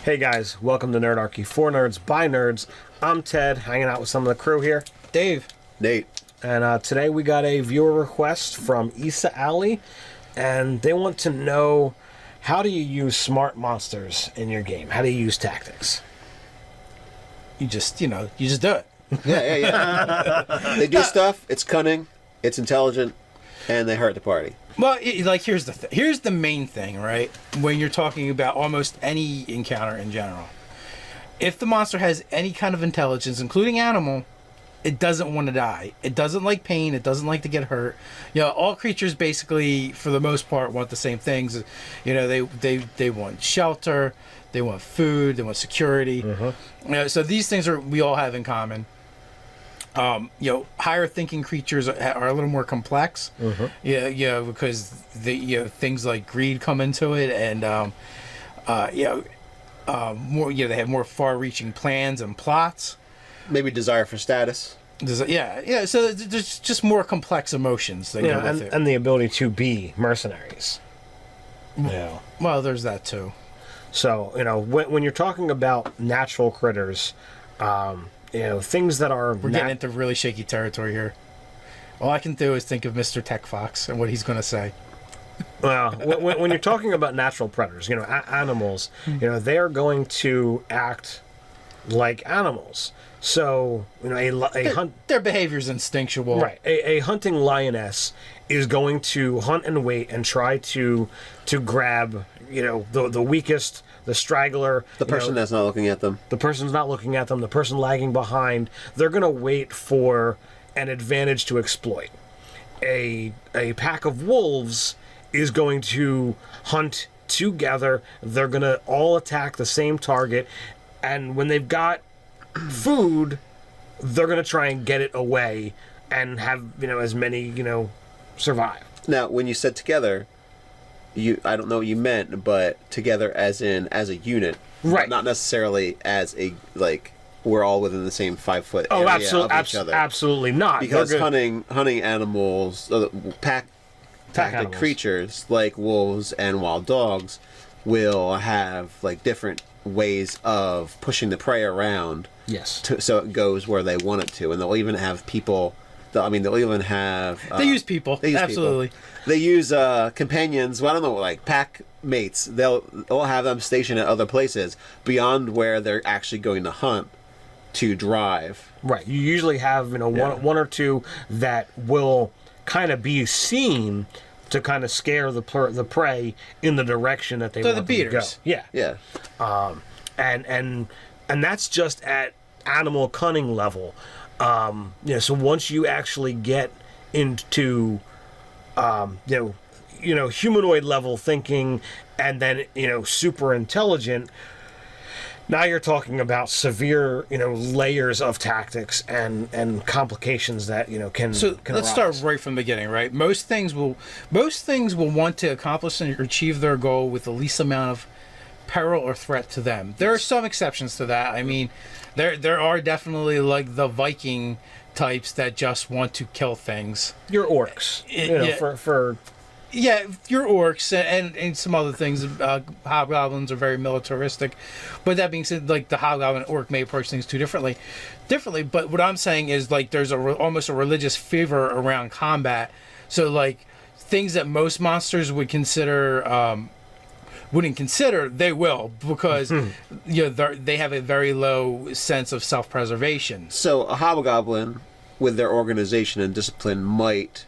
Hey guys, welcome to Nerdarchy. For nerds, by nerds. I'm Ted, hanging out with some of the crew here. Dave. Nate. And today we got a viewer request from Issa Ali, and they want to know, how do you use smart monsters in your game? How do you use tactics? You just do it. Yeah. They do stuff, it's cunning, it's intelligent, and they hurt the party. Well, here's the main thing, right? When you're talking about almost any encounter in general. If the monster has any kind of intelligence, including animal, it doesn't want to die. It doesn't like pain. It doesn't like to get hurt. All creatures basically, for the most part, want the same things. They want shelter, they want food, they want security. So these things we all have in common. Higher thinking creatures are a little more complex. Because things like greed come into it, and more. They have more far-reaching plans and plots. Maybe desire for status. So there's just more complex emotions that go with it, and the ability to be mercenaries. Well, there's that too. So when you're talking about natural critters, things that are we're getting into really shaky territory here. All I can do is think of Mr. Tech Fox and what he's going to say. Well, when you're talking about natural predators, animals, they are going to act like animals. So, their behavior's instinctual. Right. A hunting lioness is going to hunt and wait and try to grab, the weakest, the straggler. The person that's not looking at them. The person's not looking at them, the person lagging behind. They're going to wait for an advantage to exploit. A pack of wolves is going to hunt together. They're going to all attack the same target. And when they've got food, they're going to try and get it away and have, as many, survive. Now, when you said together, I don't know what you meant, but together as a unit. Right. Not necessarily as we're all within the same 5 foot area of each other. Absolutely not. Because hunting animals, pack creatures like wolves and wild dogs will have different ways of pushing the prey around. Yes. So it goes where they want it to, and they'll even have people. They'll even have. They use people. Absolutely. People. They use companions. Well, I don't know, like pack mates. They'll have them stationed at other places beyond where they're actually going to hunt to drive. Right. You usually have one or two that will kind of be seen to kind of scare the prey in the direction that they want them to go. Yeah. Yeah. And that's just at animal cunning level. So once you actually get into humanoid level thinking, and then super intelligent, now you're talking about severe layers of tactics and complications that can let's arise. start right from the beginning. Right, most things will want to accomplish and achieve their goal with the least amount of peril or threat to them. There are some exceptions to that. I mean, there are definitely like the Viking types that just want to kill things. Your orcs, your orcs and some other things. Hobgoblins are very militaristic, but that being said, the hobgoblin orc may approach things differently. But what I'm saying is there's almost a religious fervor around combat. So things that most monsters would consider. Wouldn't consider, they will, because they have a very low sense of self-preservation. So a hobgoblin, with their organization and discipline, might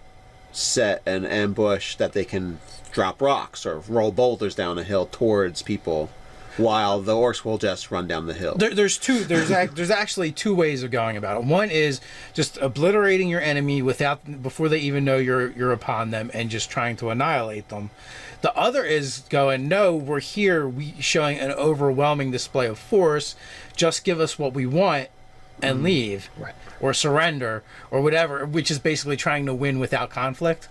set an ambush that they can drop rocks or roll boulders down a hill towards people, while the orcs will just run down the hill. There's actually two ways of going about it. One is just obliterating your enemy before they even know you're upon them, and just trying to annihilate them. The other is going, no, we're here, showing an overwhelming display of force. Just give us what we want and leave, right, or surrender, or whatever, which is basically trying to win without conflict.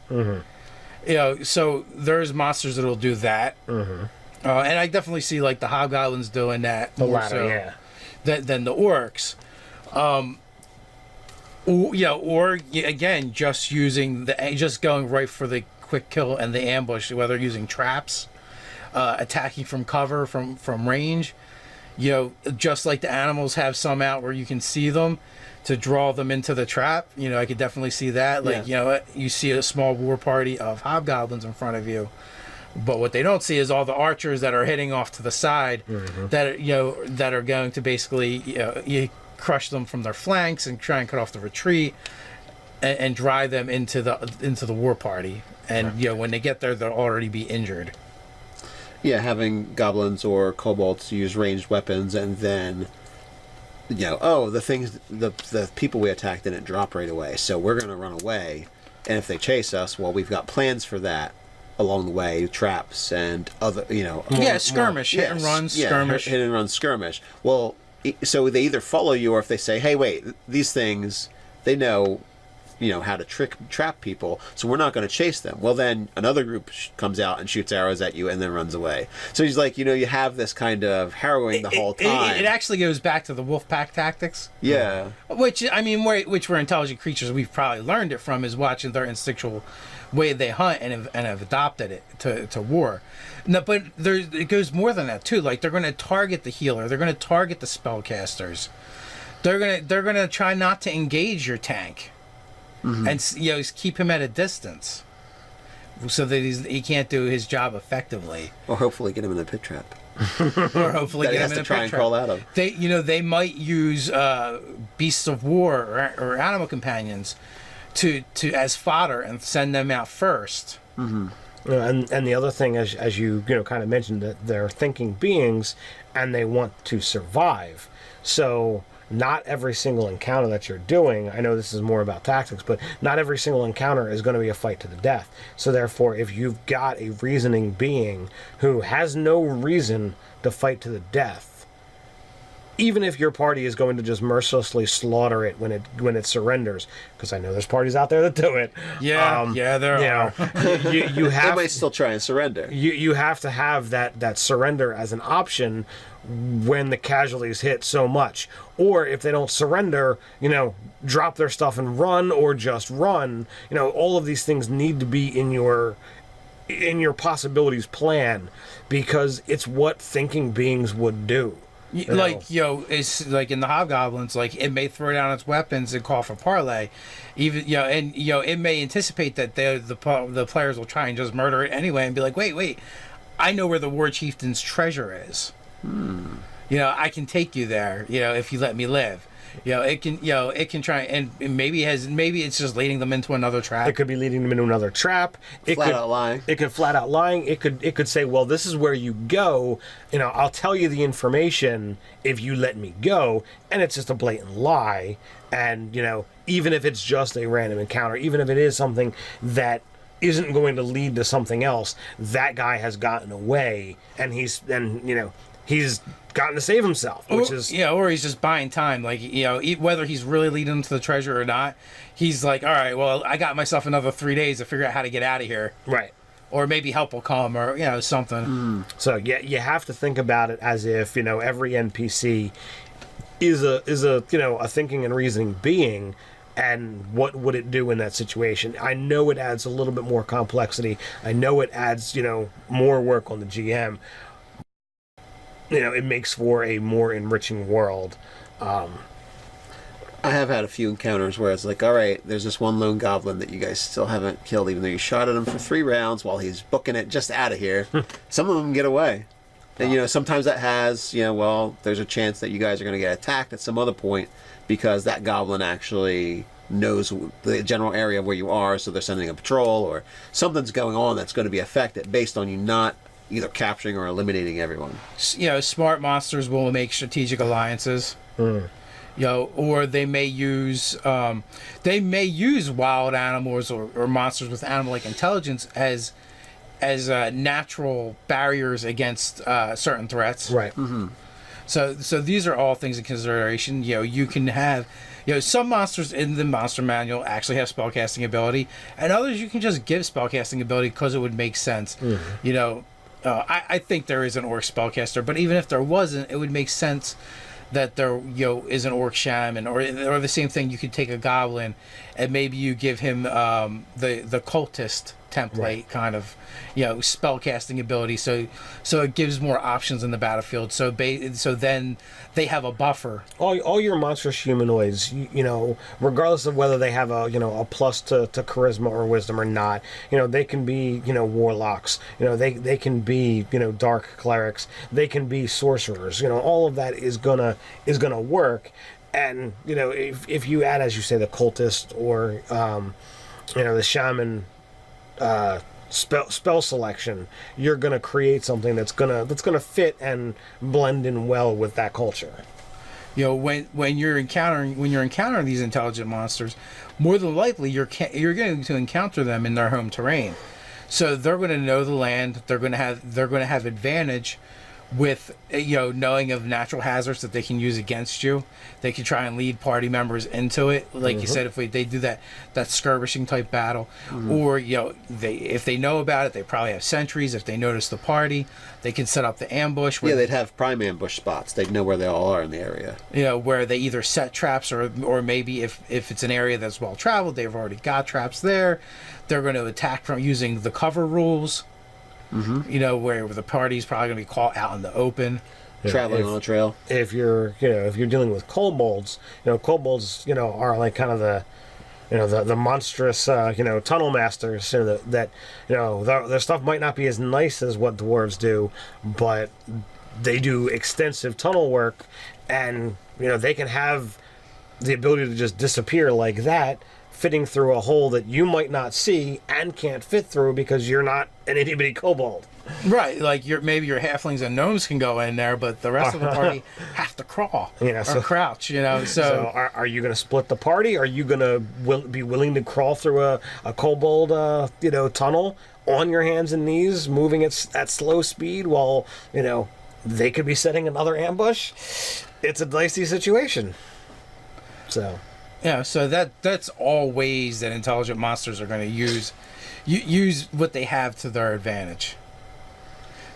So there's monsters that'll do that. And I definitely see the hobgoblins doing that the more latter, than the orcs. Or again, just going right for the quick kill and the ambush, whether using traps, attacking from cover, from range. you know, just like the animals have some out where you can see them to draw them into the trap. You know, I could definitely see that. Like, you know, you see a small war party of hobgoblins in front of you, but what they don't see is all the archers that are hitting off to the side that, you know, that are going to basically, you crush them from their flanks and try and cut off the retreat and drive them into the war party. And, you know, when they get there, they'll already be injured. Yeah, having goblins or kobolds use ranged weapons, and then, you know, oh, the people we attacked didn't drop right away, so we're going to run away. And if they chase us, well, we've got plans for that along the way, traps and other, you know. Skirmish, hit and run, skirmish. Hit and run, skirmish. Well, so they either follow you, or if they say, hey, wait, these things, they know, you know, how to trap people, so we're not going to chase them. Well, then another group comes out and shoots arrows at you and then runs away. So he's like, you know, you have this kind of harrowing the whole time. It actually goes back to the wolf pack tactics. Yeah. Which, I mean, which we're intelligent creatures, we've probably learned it from, is watching their instinctual way they hunt and have adopted it to war. No, but it goes more than that too. Like, they're going to target the healer, they're going to target the spellcasters, they're going to try not to engage your tank. And, you know, keep him at a distance so that he can't do his job effectively. Or hopefully get him in a pit trap. Or hopefully that get he him has in to a try pit and trap. crawl out of. They might use beasts of war or animal companions to as fodder and send them out first. And the other thing, as you kind of mentioned, that they're thinking beings and they want to survive. So not every single encounter that you're doing, I know this is more about tactics, but not every single encounter is going to be a fight to the death. So therefore, if you've got a reasoning being who has no reason to fight to the death, even if your party is going to just mercilessly slaughter it when it surrenders, because I know there's parties out there that do it. There are. You have. They might still try and surrender. You have to have that surrender as an option when the casualties hit so much, or if they don't surrender, drop their stuff and run, or just run. All of these things need to be in your possibilities plan, because it's what thinking beings would do. It's like in the hobgoblins, like it may throw down its weapons and call for parley, even it may anticipate that the players will try and just murder it anyway and be like, wait, I know where the war chieftain's treasure is. I can take you there, if you let me live. It can try, and maybe it's just leading them into another trap. It could be leading them into another trap. It could flat out lying. It could say, well, this is where you go. I'll tell you the information if you let me go, and it's just a blatant lie. And even if it's just a random encounter, even if it is something that isn't going to lead to something else, that guy has gotten away, and he's gotten to save himself, or he's just buying time. Like, whether he's really leading them to the treasure or not, he's like, all right, well, I got myself another 3 days to figure out how to get out of here. Right. Or maybe help will come, or, something. So, yeah, you have to think about it as if, every NPC is a thinking and reasoning being, and what would it do in that situation? I know it adds a little bit more complexity. I know it adds, more work on the GM. It makes for a more enriching world. I have had a few encounters where it's like, all right, there's this one lone goblin that you guys still haven't killed, even though you shot at him for 3 rounds while he's booking it just out of here. Some of them get away. And, sometimes that has, there's a chance that you guys are going to get attacked at some other point because that goblin actually knows the general area where you are, so they're sending a patrol, or something's going on that's going to be affected based on you not either capturing or eliminating everyone. Smart monsters will make strategic alliances. Or they may use wild animals or monsters with animal-like intelligence as natural barriers against certain threats. Right. So these are all things in consideration. You can have, some monsters in the monster manual actually have spellcasting ability, and others you can just give spellcasting ability because it would make sense. I think there is an orc spellcaster, but even if there wasn't, it would make sense that there is an orc shaman, or the same thing. You could take a goblin and maybe you give him the cultist template kind of, spell casting ability. So it gives more options in the battlefield. So then they have a buffer. All your monstrous humanoids, regardless of whether they have a plus to charisma or wisdom or not, they can be warlocks. They can be dark clerics. They can be sorcerers. All of that is gonna work. And if you add, as you say, the cultist or the shaman spell selection, you're gonna create something that's gonna fit and blend in well with that culture. When you're encountering these intelligent monsters, more than likely you're going to encounter them in their home terrain. So they're going to know the land. They're going to have advantage with knowing of natural hazards that they can use against you. They can try and lead party members into it, like you said, if they do that skirmishing type battle. Or if they know about it, they probably have sentries. If they notice the party, they can set up the ambush. They'd have prime ambush spots. They'd know where they all are in the area. Where they either set traps or maybe if it's an area that's well traveled, they've already got traps there. They're going to attack from using the cover rules. Where the party's probably going to be caught out in the open, traveling on a trail. If you're dealing with kobolds, kobolds are like kind of the monstrous tunnel masters. That their stuff might not be as nice as what dwarves do, but they do extensive tunnel work, and they can have the ability to just disappear like that, fitting through a hole that you might not see and can't fit through because you're not an itty-bitty kobold. Right, like maybe your halflings and gnomes can go in there, but the rest of the party have to crawl or crouch. So are you going to split the party? Are you going to be willing to crawl through a kobold tunnel on your hands and knees, moving at slow speed while they could be setting another ambush? It's a dicey situation. So. Yeah, so that's all ways that intelligent monsters are going to use what they have to their advantage.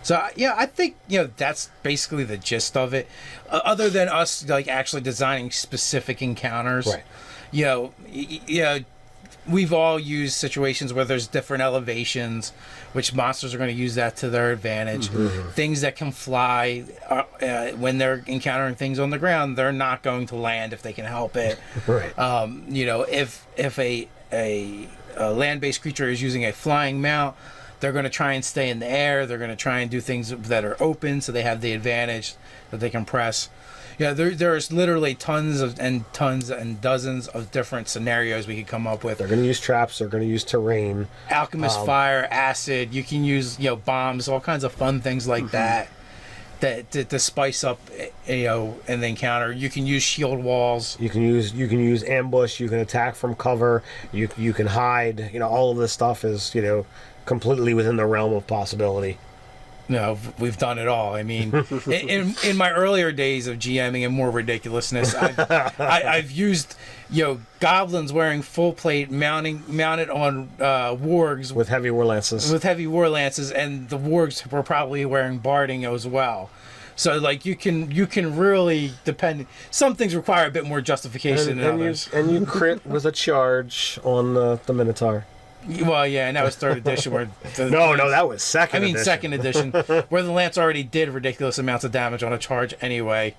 So I think that's basically the gist of it. Other than us like actually designing specific encounters, right? We've all used situations where there's different elevations, which monsters are going to use that to their advantage. Things that can fly, when they're encountering things on the ground, they're not going to land if they can help it. Right. If a land-based creature is using a flying mount, they're going to try and stay in the air. They're going to try and do things that are open, so they have the advantage that they can press. There's literally tons and dozens of different scenarios we could come up with. They're going to use traps. They're going to use terrain. Alchemist fire, acid. You can use bombs, all kinds of fun things like that to spice up an encounter. You can use shield walls. You can use ambush. You can attack from cover. You can hide. All of this stuff is completely within the realm of possibility. We've done it all. I mean, in my earlier days of GMing and more ridiculousness, I've used goblins wearing full plate mounted on wargs with heavy war lances. And the wargs were probably wearing barding as well. So like you can really depend. Some things require a bit more justification than others. You crit with a charge on the Minotaur. Well, yeah, and that was 3rd edition. Where no, that was second. I mean, edition. 2nd edition, where the lance already did ridiculous amounts of damage on a charge anyway.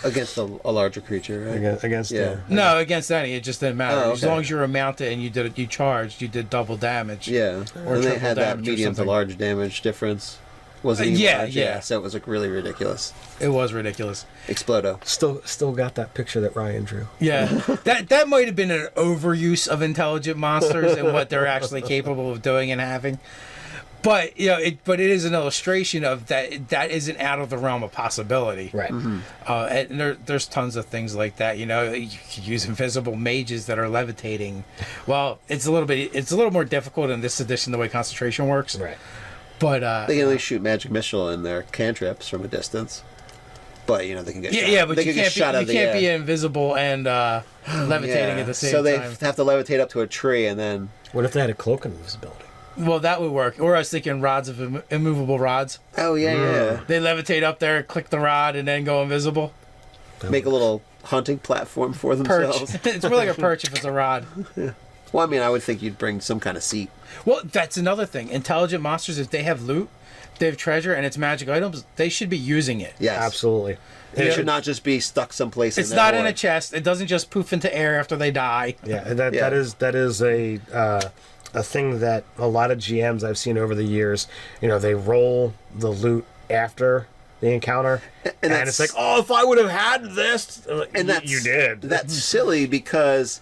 Against a larger creature, right? Against No, against any. It just didn't matter. Oh, okay. As long as you were mounted and you charged, you did double damage. Yeah, and they had that medium to large damage difference. Wasn't even large, yeah. So it was like really ridiculous. It was ridiculous. Explodo. Still got that picture that Ryan drew. Yeah, that might have been an overuse of intelligent monsters and what they're actually capable of doing and having. But it is an illustration of that isn't out of the realm of possibility. Right. And there's tons of things like that. You could use invisible mages that are levitating. Well, it's a little more difficult in this edition the way concentration works. Right. But they can at least shoot magic missile in their cantrips from a distance. But they can get shot. Yeah, but they you can't be invisible and levitating at the same time. So they have to levitate up to a tree and then. What if they had a cloak of invisibility? Well, that would work. Or I was thinking rods of immovable rods. Oh yeah. They levitate up there, click the rod, and then go invisible. Make a little hunting platform for themselves. Perch. It's more like a perch if it's a rod. Well, I mean, I would think you'd bring some kind of seat. Well, that's another thing. Intelligent monsters, if they have loot, they have treasure, and it's magic items, they should be using it. Yes. Absolutely. It should not just be stuck someplace. It's in there not in a chest. It doesn't just poof into air after they die. Yeah, that is a thing that a lot of GMs I've seen over the years. They roll the loot after the encounter, and it's like, oh, if I would have had this, and you did. That's silly because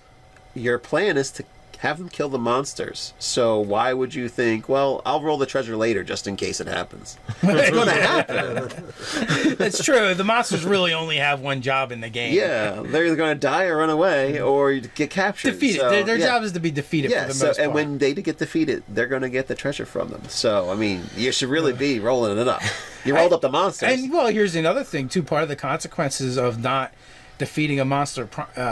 your plan is to have them kill the monsters. So why would you think, well, I'll roll the treasure later just in case it happens? It's going to happen. It's true. The monsters really only have one job in the game. Yeah, they're either going to die or run away or get captured. Defeated. So, Their job is to be defeated for the most part. And when they get defeated, they're going to get the treasure from them. So, I mean, you should really be rolling it up. You rolled up the monsters. And, well, here's another thing, too. Part of the consequences of not defeating a monster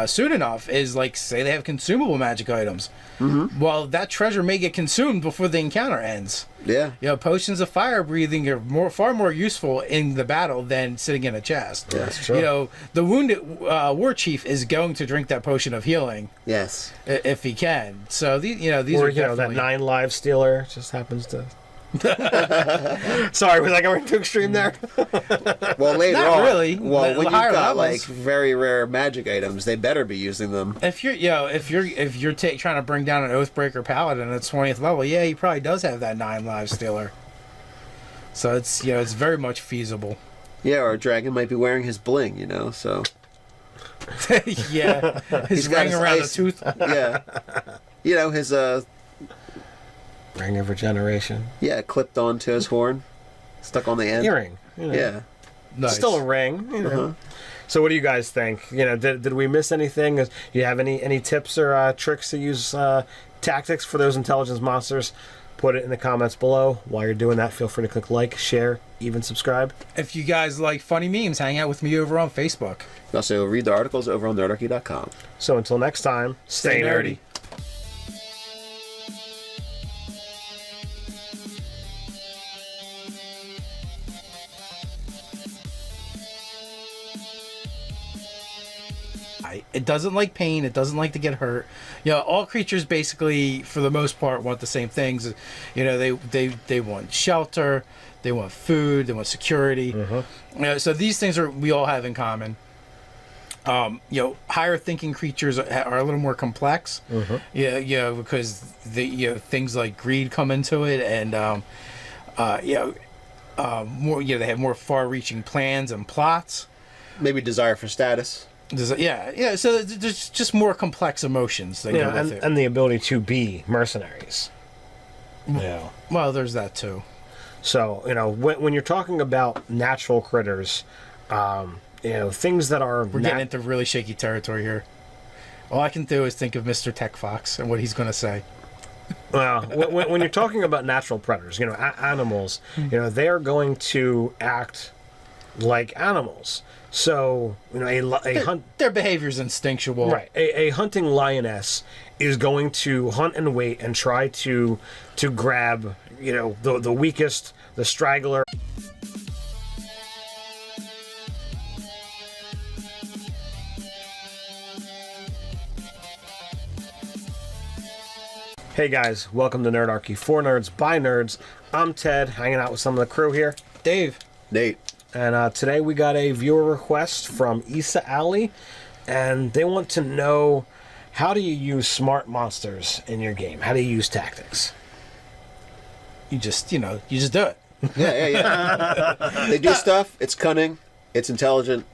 soon enough is, like, say they have consumable magic items. Mm-hmm. Well, that treasure may get consumed before the encounter ends. Yeah. Potions of fire breathing are far more useful in the battle than sitting in a chest. Yeah, that's true. The wounded war chief is going to drink that potion of healing. Yes. If he can. So these or, are definitely... that 9 live stealer just happens to. Sorry, was I going too extreme there? Well, later Not on, really. Well, when you've got levels, like very rare magic items, they better be using them. If you're trying to bring down an Oathbreaker Paladin at 20th level, yeah, he probably does have that 9 live stealer. So it's it's very much feasible. Yeah, or a dragon might be wearing his bling, so. Yeah, his ring around the tooth. Yeah, his Ring of Regeneration. Yeah, clipped onto his horn, stuck on the end. Earring. Yeah. Nice. Still a ring. So what do you guys think? Did we miss anything? Do you have any tips or tricks to use tactics for those intelligence monsters? Put it in the comments below. While you're doing that, feel free to click like, share, even subscribe. If you guys like funny memes, hang out with me over on Facebook. You also read the articles over on Nerdarchy.com. So until next time, stay nerdy. It doesn't like pain. It doesn't like to get hurt. All creatures basically, for the most part, want the same things. They want shelter, they want food, they want security. So these things we all have in common. Higher thinking creatures are a little more complex. Because things like greed come into it, and more. They have more far-reaching plans and plots. Maybe desire for status. So there's just more complex emotions that go with it, and the ability to be mercenaries. Yeah. Well, there's that too. So when you're talking about natural critters, things that are we're getting into really shaky territory here. All I can do is think of Mr. Tech Fox and what he's going to say. Well, when you're talking about natural predators, animals, they are going to act like animals. So, their behavior's instinctual. Right. A hunting lioness is going to hunt and wait and try to grab, the weakest, the straggler. Hey guys, welcome to Nerdarchy, for nerds, by nerds. I'm Ted, hanging out with some of the crew here. Dave. Nate. And today we got a viewer request from Issa Ali, and they want to know, how do you use smart monsters in your game? How do you use tactics? You just do it. Yeah. They do stuff. It's cunning. It's intelligent,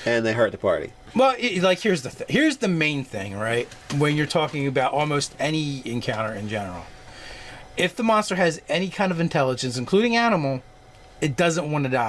and they hurt the party. Well, here's the main thing, right? When you're talking about almost any encounter in general, if the monster has any kind of intelligence, including animal, it doesn't want to die.